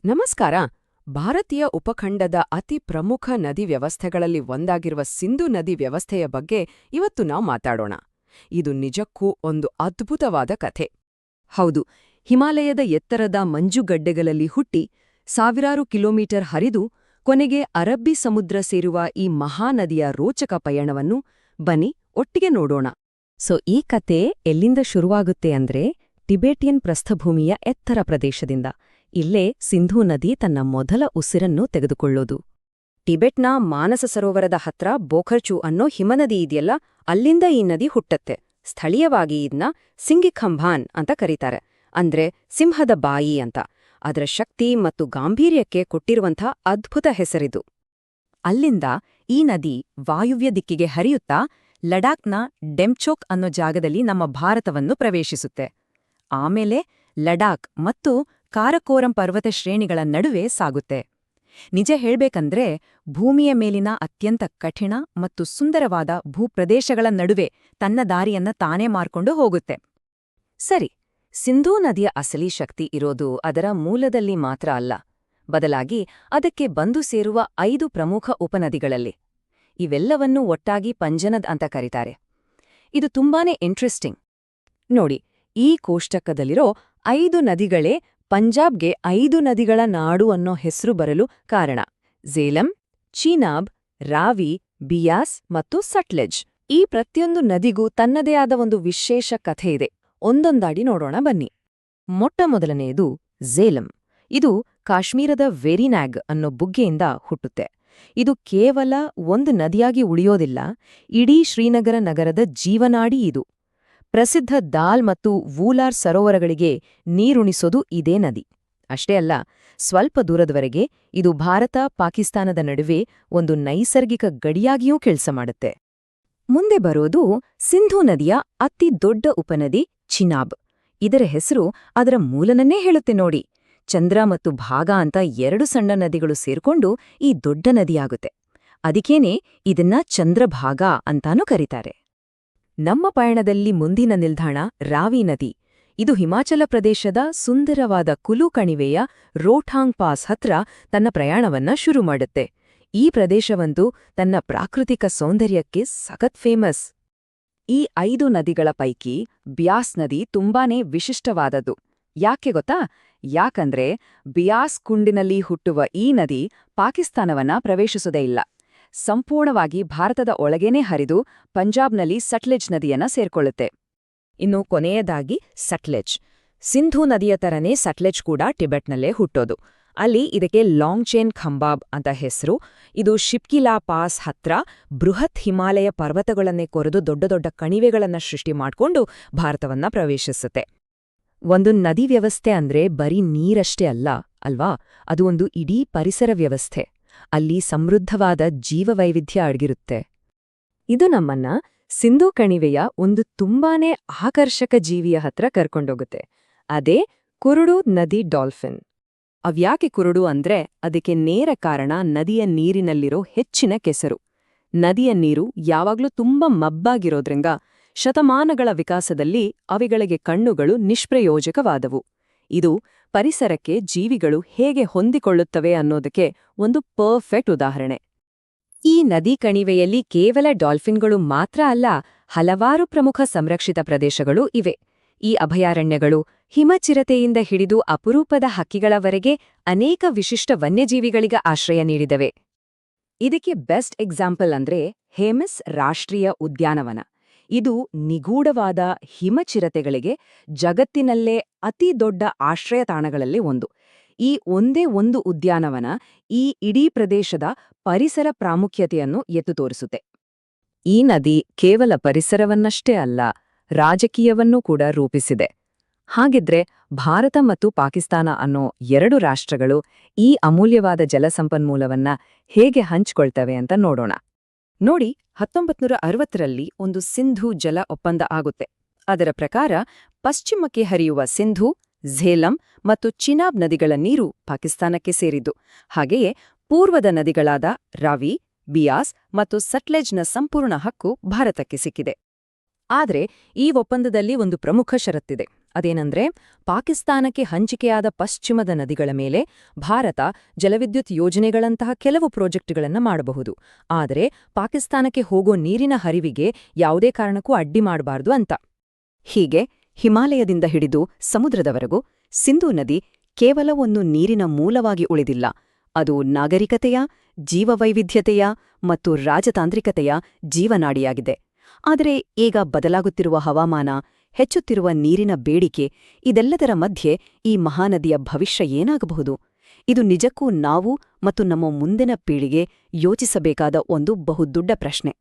ನಮಸ್ಕಾರ. ಭಾರತೀಯ ಉಪಖಂಡದ ಅತಿ ಪ್ರಮುಖ ನದಿ ವ್ಯವಸ್ಥೆಗಳಲ್ಲಿ ಒಂದಾಗಿರುವ ಸಿಂಧೂ ನದಿ ವ್ಯವಸ್ಥೆಯ ಬಗ್ಗೆ ಇವತ್ತು ನಾವು ಮಾತಾಡೋಣ. ಇದು ನಿಜಕ್ಕೂ ಒಂದು ಅದ್ಭುತವಾದ ಕಥೆ. ಹೌದು, ಹಿಮಾಲಯದ ಎತ್ತರದ ಮಂಜುಗಡ್ಡೆಗಳಲ್ಲಿ ಹುಟ್ಟಿ ಸಾವಿರಾರು ಕಿಲೋಮೀಟರ್ ಹರಿದು ಕೊನೆಗೆ ಅರಬ್ಬಿ ಸಮುದ್ರ ಸೇರುವ ಈ ಮಹಾನದಿಯ ರೋಚಕ ಪಯಣವನ್ನು ಬನ್ನಿ ಒಟ್ಟಿಗೆ ನೋಡೋಣ. ಈ ಕತೆ ಎಲ್ಲಿಂದ ಶುರುವಾಗುತ್ತೆ ಅಂದ್ರೆ ಟಿಬೆಟಿಯನ್ ಪ್ರಸ್ಥಭೂಮಿಯ ಎತ್ತರ ಪ್ರದೇಶದಿಂದ. ಇಲ್ಲೇ ಸಿಂಧೂ ನದಿ ತನ್ನ ಮೊದಲ ಉಸಿರನ್ನು ತೆಗೆದುಕೊಳ್ಳೋದು. ಟಿಬೆಟ್ನ ಮಾನಸ ಸರೋವರದ ಹತ್ರ ಬೋಖರ್ಚು ಅನ್ನೋ ಹಿಮನದಿ ಇದೆಯಲ್ಲ, ಅಲ್ಲಿಂದ ಈ ನದಿ ಹುಟ್ಟತ್ತೆ. ಸ್ಥಳೀಯವಾಗಿ ಇದನ್ನ ಸಿಂಗಿಖಂಭಾನ್ ಅಂತ ಕರೀತಾರೆ, ಅಂದ್ರೆ ಸಿಂಹದ ಬಾಯಿ ಅಂತ. ಅದರ ಶಕ್ತಿ ಮತ್ತು ಗಾಂಭೀರ್ಯಕ್ಕೆ ಕೊಟ್ಟಿರುವಂಥ ಅದ್ಭುತ ಹೆಸರಿದು. ಅಲ್ಲಿಂದ ಈ ನದಿ ವಾಯುವ್ಯ ದಿಕ್ಕಿಗೆ ಹರಿಯುತ್ತಾ ಲಡಾಖ್ನ ಡೆಮ್ಚೋಕ್ ಅನ್ನೋ ಜಾಗದಲ್ಲಿ ನಮ್ಮ ಭಾರತವನ್ನು ಪ್ರವೇಶಿಸುತ್ತೆ. ಆಮೇಲೆ ಲಡಾಖ್ ಮತ್ತು ಕಾರಕೋರಂ ಪರ್ವತ ಶ್ರೇಣಿಗಳ ನಡುವೆ ಸಾಗುತ್ತೆ. ನಿಜ ಹೇಳ್ಬೇಕಂದ್ರೆ ಭೂಮಿಯ ಮೇಲಿನ ಅತ್ಯಂತ ಕಠಿಣ ಮತ್ತು ಸುಂದರವಾದ ಭೂಪ್ರದೇಶಗಳ ನಡುವೆ ತನ್ನ ದಾರಿಯನ್ನ ತಾನೇ ಮಾರ್ಕೊಂಡು ಹೋಗುತ್ತೆ. ಸರಿ, ಸಿಂಧೂ ನದಿಯ ಅಸಲಿ ಶಕ್ತಿ ಇರೋದು ಅದರ ಮೂಲದಲ್ಲಿ ಮಾತ್ರ ಅಲ್ಲ, ಬದಲಾಗಿ ಅದಕ್ಕೆ ಬಂದು ಸೇರುವ 5 ಪ್ರಮುಖ ಉಪನದಿಗಳಲ್ಲಿ. ಇವೆಲ್ಲವನ್ನೂ ಒಟ್ಟಾಗಿ ಪಂಜನದ್ ಅಂತ ಕರೀತಾರೆ. ಇದು ತುಂಬಾನೇ ಇಂಟ್ರೆಸ್ಟಿಂಗ್. ನೋಡಿ, ಈ ಕೋಷ್ಟಕದಲ್ಲಿರೋ 5 ನದಿಗಳೇ ಪಂಜಾಬ್ಗೆ 5 ನದಿಗಳ ನಾಡು ಅನ್ನೋ ಹೆಸರು ಬರಲು ಕಾರಣ. ಝೇಲಂ, ಚೀನಾಬ್, ರಾವಿ, ಬಿಯಾಸ್ ಮತ್ತು ಸಟ್ಲೆಜ್. ಈ ಪ್ರತಿಯೊಂದು ನದಿಗೂ ತನ್ನದೇ ಆದ ಒಂದು ವಿಶೇಷ ಕಥೆಯಿದೆ. ಒಂದೊಂದಾಡಿ ನೋಡೋಣ ಬನ್ನಿ. ಮೊಟ್ಟಮೊದಲನೆಯದು ಝೇಲಂ. ಇದು ಕಾಶ್ಮೀರದ ವೆರಿನಾಗ್ ಅನ್ನೋ ಬುಗ್ಗೆಯಿಂದ ಹುಟ್ಟುತ್ತೆ. ಇದು ಕೇವಲ ಒಂದು ನದಿಯಾಗಿ ಉಳಿಯೋದಿಲ್ಲ, ಇಡೀ ಶ್ರೀನಗರ ನಗರದ ಜೀವನಾಡಿ ಇದು. ಪ್ರಸಿದ್ಧ ದಾಲ್ ಮತ್ತು ವೂಲಾರ್ ಸರೋವರಗಳಿಗೆ ನೀರುಣಿಸೋದು ಇದೇ ನದಿ. ಅಷ್ಟೇ ಅಲ್ಲ, ಸ್ವಲ್ಪ ದೂರದವರೆಗೆ ಇದು ಭಾರತ ಪಾಕಿಸ್ತಾನದ ನಡುವೆ ಒಂದು ನೈಸರ್ಗಿಕ ಗಡಿಯಾಗಿಯೂ ಕೆಲಸ ಮಾಡುತ್ತೆ. ಮುಂದೆ ಬರೋದು ಸಿಂಧೂ ನದಿಯ ಅತಿ ದೊಡ್ಡ ಉಪನದಿ ಚಿನಾಬ್. ಇದರ ಹೆಸರು ಅದರ ಮೂಲನನ್ನೇ ಹೇಳುತ್ತೆ ನೋಡಿ. ಚಂದ್ರ ಮತ್ತು ಭಾಗ ಅಂತ 2 ಸಣ್ಣ ನದಿಗಳು ಸೇರ್ಕೊಂಡು ಈ ದೊಡ್ಡ ನದಿಯಾಗುತ್ತೆ. ಅದಕ್ಕೇನೆ ಇದನ್ನ ಚಂದ್ರಭಾಗ ಅಂತಾನೂ ಕರೀತಾರೆ. ನಮ್ಮ ಪಯಣದಲ್ಲಿ ಮುಂದಿನ ನಿಲ್ದಾಣ ರಾವಿ ನದಿ. ಇದು ಹಿಮಾಚಲ ಪ್ರದೇಶದ ಸುಂದರವಾದ ಕುಲು ಕಣಿವೆಯ ರೋಠಾಂಗ್ ಪಾಸ್ ಹತ್ರ ತನ್ನ ಪ್ರಯಾಣವನ್ನ ಶುರು ಮಾಡುತ್ತೆ. ಈ ಪ್ರದೇಶವಂತೂ ತನ್ನ ಪ್ರಾಕೃತಿಕ ಸೌಂದರ್ಯಕ್ಕೆ ಸಖತ್ ಫೇಮಸ್. ಈ 5 ನದಿಗಳ ಪೈಕಿ ಬ್ಯಾಸ್ ನದಿ ತುಂಬಾನೇ ವಿಶಿಷ್ಟವಾದದ್ದು. ಯಾಕೆ ಗೊತ್ತಾ? ಯಾಕಂದ್ರೆ ಬಿಯಾಸ್ ಕುಂಡಿನಲ್ಲಿ ಹುಟ್ಟುವ ಈ ನದಿ ಪಾಕಿಸ್ತಾನವನ್ನ ಪ್ರವೇಶಿಸೋದೇ ಇಲ್ಲ. ಸಂಪೂರ್ಣವಾಗಿ ಭಾರತದ ಒಳಗೇನೆ ಹರಿದು ಪಂಜಾಬ್ನಲ್ಲಿ ಸಟ್ಲೆಜ್ ನದಿಯನ್ನ ಸೇರ್ಕೊಳ್ಳುತ್ತೆ. ಇನ್ನು ಕೊನೆಯದಾಗಿ ಸಟ್ಲೆಜ್. ಸಿಂಧೂ ನದಿಯ ತರನೇ ಸಟ್ಲೆಜ್ ಕೂಡ ಟಿಬೆಟ್ನಲ್ಲೇ ಹುಟ್ಟೋದು. ಅಲ್ಲಿ ಇದಕ್ಕೆ ಲಾಂಗ್ ಚೇನ್ ಖಂಬಾಬ್ ಅಂತ ಹೆಸರು. ಇದು ಶಿಪ್ಕಿಲಾ ಪಾಸ್ ಹತ್ರ ಬೃಹತ್ ಹಿಮಾಲಯ ಪರ್ವತಗಳನ್ನೇ ಕೊರೆದು ದೊಡ್ಡ ದೊಡ್ಡ ಕಣಿವೆಗಳನ್ನ ಸೃಷ್ಟಿ ಮಾಡ್ಕೊಂಡು ಭಾರತವನ್ನ ಪ್ರವೇಶಿಸುತ್ತೆ. ಒಂದು ನದಿ ವ್ಯವಸ್ಥೆ ಅಂದ್ರೆ ಬರೀ ನೀರಷ್ಟೇ ಅಲ್ಲ ಅಲ್ವಾ, ಅದು ಒಂದು ಇಡೀ ಪರಿಸರ ವ್ಯವಸ್ಥೆ. ಅಲ್ಲಿ ಸಮೃದ್ಧವಾದ ಜೀವವೈವಿಧ್ಯ ಅಡಗಿರುತ್ತೆ. ಇದು ನಮ್ಮನ್ನ ಸಿಂಧೂ ಕಣಿವೆಯ ಒಂದು ತುಂಬಾನೇ ಆಕರ್ಷಕ ಜೀವಿಯ ಹತ್ರ ಕರ್ಕೊಂಡೋಗುತ್ತೆ. ಅದೇ ಕುರುಡು ನದಿ ಡಾಲ್ಫಿನ್. ಅವ್ಯಾಕೆ ಕುರುಡು ಅಂದ್ರೆ ಅದಕ್ಕೆ ನೇರ ಕಾರಣ ನದಿಯ ನೀರಿನಲ್ಲಿರೋ ಹೆಚ್ಚಿನ ಕೆಸರು. ನದಿಯ ನೀರು ಯಾವಾಗ್ಲೂ ತುಂಬಾ ಮಬ್ಬಾಗಿರೋದ್ರಿಂದ ಶತಮಾನಗಳ ವಿಕಾಸದಲ್ಲಿ ಅವುಗಳಿಗೆ ಕಣ್ಣುಗಳು ನಿಷ್ಪ್ರಯೋಜಕವಾದವು. ಇದು ಪರಿಸರಕ್ಕೆ ಜೀವಿಗಳು ಹೇಗೆ ಹೊಂದಿಕೊಳ್ಳುತ್ತವೆ ಅನ್ನೋದಕ್ಕೆ ಒಂದು ಪರ್ಫೆಕ್ಟ್ ಉದಾಹರಣೆ. ಈ ನದಿ ಕಣಿವೆಯಲ್ಲಿ ಕೇವಲ ಡಾಲ್ಫಿನ್ಗಳು ಮಾತ್ರ ಅಲ್ಲ, ಹಲವಾರು ಪ್ರಮುಖ ಸಂರಕ್ಷಿತ ಪ್ರದೇಶಗಳೂ ಇವೆ. ಈ ಅಭಯಾರಣ್ಯಗಳು ಹಿಮಚಿರತೆಯಿಂದ ಹಿಡಿದು ಅಪರೂಪದ ಹಕ್ಕಿಗಳವರೆಗೆ ಅನೇಕ ವಿಶಿಷ್ಟ ವನ್ಯಜೀವಿಗಳಿಗೆ ಆಶ್ರಯ ನೀಡಿದವೆ. ಇದಕ್ಕೆ ಬೆಸ್ಟ್ ಎಕ್ಸಾಂಪಲ್ ಅಂದ್ರೆ ಹೇಮಿಸ್ ರಾಷ್ಟ್ರೀಯ ಉದ್ಯಾನವನ. ಇದು ನಿಗೂಢವಾದ ಹಿಮಚಿರತೆಗಳಿಗೆ ಜಗತ್ತಿನಲ್ಲೇ ಅತಿ ದೊಡ್ಡ ಆಶ್ರಯ ತಾಣಗಳಲ್ಲಿ ಒಂದು. ಈ ಒಂದೇ ಒಂದು ಉದ್ಯಾನವನ ಈ ಇಡೀ ಪ್ರದೇಶದ ಪರಿಸರ ಪ್ರಾಮುಖ್ಯತೆಯನ್ನು ಎತ್ತು ತೋರಿಸುತ್ತೆ. ಈ ನದಿ ಕೇವಲ ಪರಿಸರವನ್ನಷ್ಟೇ ಅಲ್ಲ, ರಾಜಕೀಯವನ್ನೂ ಕೂಡ ರೂಪಿಸಿದೆ. ಹಾಗಿದ್ರೆ ಭಾರತ ಮತ್ತು ಪಾಕಿಸ್ತಾನ ಅನ್ನೋ 2 ರಾಷ್ಟ್ರಗಳು ಈ ಅಮೂಲ್ಯವಾದ ಜಲಸಂಪನ್ಮೂಲವನ್ನ ಹೇಗೆ ಹಂಚಿಕೊಳ್ತವೆ ಅಂತ ನೋಡೋಣ. ನೋಡಿ, 1960ರಲ್ಲಿ ಒಂದು ಸಿಂಧೂ ಜಲ ಒಪ್ಪಂದ ಆಗುತ್ತೆ. ಅದರ ಪ್ರಕಾರ ಪಶ್ಚಿಮಕ್ಕೆ ಹರಿಯುವ ಸಿಂಧೂ, ಝೇಲಂ ಮತ್ತು ಚಿನಾಬ್ ನದಿಗಳ ನೀರು ಪಾಕಿಸ್ತಾನಕ್ಕೆ ಸೇರಿದ್ದು. ಹಾಗೆಯೇ ಪೂರ್ವದ ನದಿಗಳಾದ ರಾವಿ, ಬಿಯಾಸ್ ಮತ್ತು ಸಟ್ಲೆಜ್ನ ಸಂಪೂರ್ಣ ಹಕ್ಕು ಭಾರತಕ್ಕೆ ಸಿಕ್ಕಿದೆ. ಆದ್ರೆ ಈ ಒಪ್ಪಂದದಲ್ಲಿ ಒಂದು ಪ್ರಮುಖ ಷರತ್ತಿದೆ. ಅದೇನಂದ್ರೆ, ಪಾಕಿಸ್ತಾನಕ್ಕೆ ಹಂಚಿಕೆಯಾದ ಪಶ್ಚಿಮದ ನದಿಗಳ ಮೇಲೆ ಭಾರತ ಜಲವಿದ್ಯುತ್ ಯೋಜನೆಗಳಂತಹ ಕೆಲವು ಪ್ರಾಜೆಕ್ಟ್ಗಳನ್ನು ಮಾಡಬಹುದು. ಆದರೆ ಪಾಕಿಸ್ತಾನಕ್ಕೆ ಹೋಗೋ ನೀರಿನ ಹರಿವಿಗೆ ಯಾವುದೇ ಕಾರಣಕ್ಕೂ ಅಡ್ಡಿ ಮಾಡಬಾರ್ದು ಅಂತ. ಹೀಗೆ ಹಿಮಾಲಯದಿಂದ ಹಿಡಿದು ಸಮುದ್ರದವರೆಗೂ ಸಿಂಧೂ ನದಿ ಕೇವಲ ಒಂದು ನೀರಿನ ಮೂಲವಾಗಿ ಉಳಿದಿಲ್ಲ, ಅದು ನಾಗರಿಕತೆಯ, ಜೀವವೈವಿಧ್ಯತೆಯ ಮತ್ತು ರಾಜತಾಂತ್ರಿಕತೆಯ ಜೀವನಾಡಿಯಾಗಿದೆ. ಆದರೆ ಈಗ ಬದಲಾಗುತ್ತಿರುವ ಹವಾಮಾನ, ಹೆಚ್ಚುತ್ತಿರುವ ನೀರಿನ ಬೇಡಿಕೆ, ಇದೆಲ್ಲದರ ಮಧ್ಯೆ ಈ ಮಹಾನದಿಯ ಭವಿಷ್ಯ ಏನಾಗಬಹುದು? ಇದು ನಿಜಕ್ಕೂ ನಾವು ಮತ್ತು ನಮ್ಮ ಮುಂದಿನ ಪೀಳಿಗೆ ಯೋಚಿಸಬೇಕಾದ ಒಂದು ಬಹುದೊಡ್ಡ ಪ್ರಶ್ನೆ.